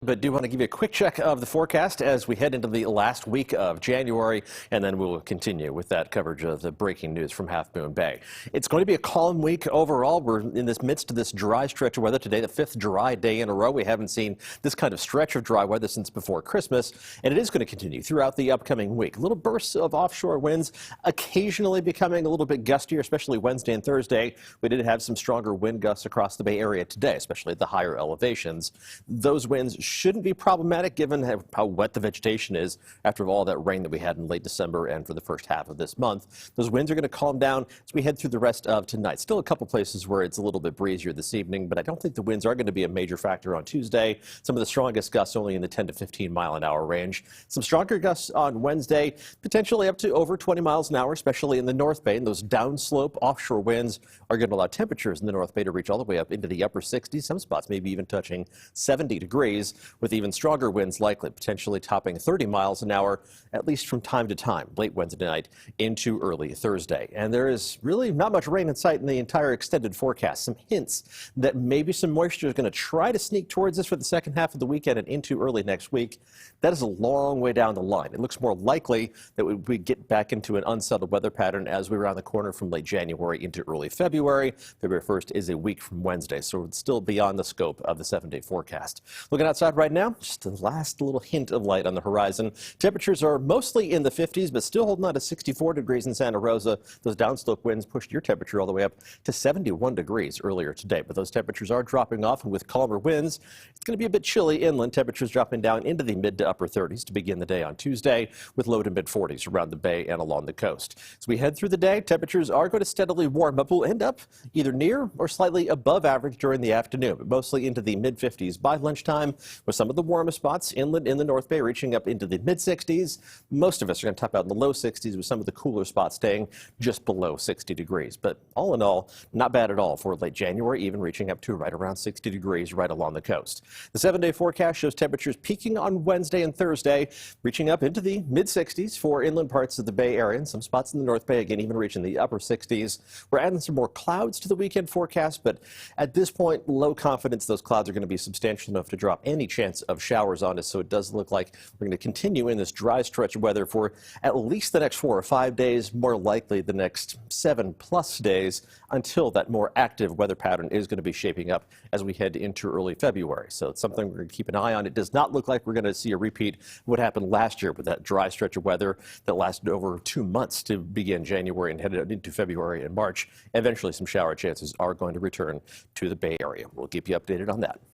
But do want to give you a quick check of the forecast as we head into the last week of January, and then we will continue with that coverage of the breaking news from Half Moon Bay. It's going to be a calm week overall. We're in this midst of this dry stretch of weather today, the fifth dry day in a row. We haven't seen this kind of stretch of dry weather since before Christmas, and it is going to continue throughout the upcoming week. Little bursts of offshore winds occasionally becoming a little bit gustier, especially Wednesday and Thursday. We did have some stronger wind gusts across the Bay Area today, especially at the higher elevations. Those winds shouldn't be problematic given how wet the vegetation is after all that rain that we had in late December and for the first half of this month. Those winds are going to calm down as we head through the rest of tonight. Still a couple places where it's a little bit breezier this evening, but I don't think the winds are going to be a major factor on Tuesday. Some of the strongest gusts only in the 10 to 15 mile an hour range. Some stronger gusts on Wednesday, potentially up to over 20 miles an hour, especially in the North Bay. And those downslope offshore winds are going to allow temperatures in the North Bay to reach all the way up into the upper 60s. Some spots maybe even touching 70 degrees with even stronger winds likely, potentially topping 30 miles an hour, at least from time to time, late Wednesday night into early Thursday. And there is really not much rain in sight in the entire extended forecast. Some hints that maybe some moisture is going to try to sneak towards us for the second half of the weekend and into early next week. That is a long way down the line. It looks more likely that we get back into an unsettled weather pattern as we round the corner from late January into early February. February 1st is a week from Wednesday, so it's still beyond the scope of the 7-day forecast. Looking outside right now, just the last little hint of light on the horizon. Temperatures are mostly in the 50s, but still holding on to 64 degrees in Santa Rosa. Those downslope winds pushed your temperature all the way up to 71 degrees earlier today, but those temperatures are dropping off, and with calmer winds, it's going to be a bit chilly inland. Temperatures dropping down into the mid to upper 30s to begin the day on Tuesday, with low to mid 40s around the bay and along the coast. As we head through the day, temperatures are going to steadily warm up. We'll end up either near or slightly above average during the afternoon, but mostly into the mid 50s by lunchtime, with some of the warmest spots inland in the North Bay reaching up into the mid 60s. Most of us are going to top out in the low 60s, with some of the cooler spots staying just below 60 degrees. But all in all, not bad at all for late January, even reaching up to right around 60 degrees right along the coast. The 7-day forecast shows temperatures peaking on Wednesday and Thursday, reaching up into the mid 60s for inland parts of the Bay Area, and some spots in the North Bay again even reaching the upper 60s. We're adding some more clouds to the weekend forecast, but at this point, low confidence those clouds are going to be substantial enough to drop any chance of showers on us. So it does look like we're going to continue in this dry stretch of weather for at least the next 4 or 5 days, more likely the next 7+ days, until that more active weather pattern is going to be shaping up as we head into early February. So it's something we're going to keep an eye on. It does not look like we're going to see a repeat of what happened last year with that dry stretch of weather that lasted over 2 months to begin January and headed into February and March. Eventually, some shower chances are going to return to the Bay Area. We'll keep you updated on that.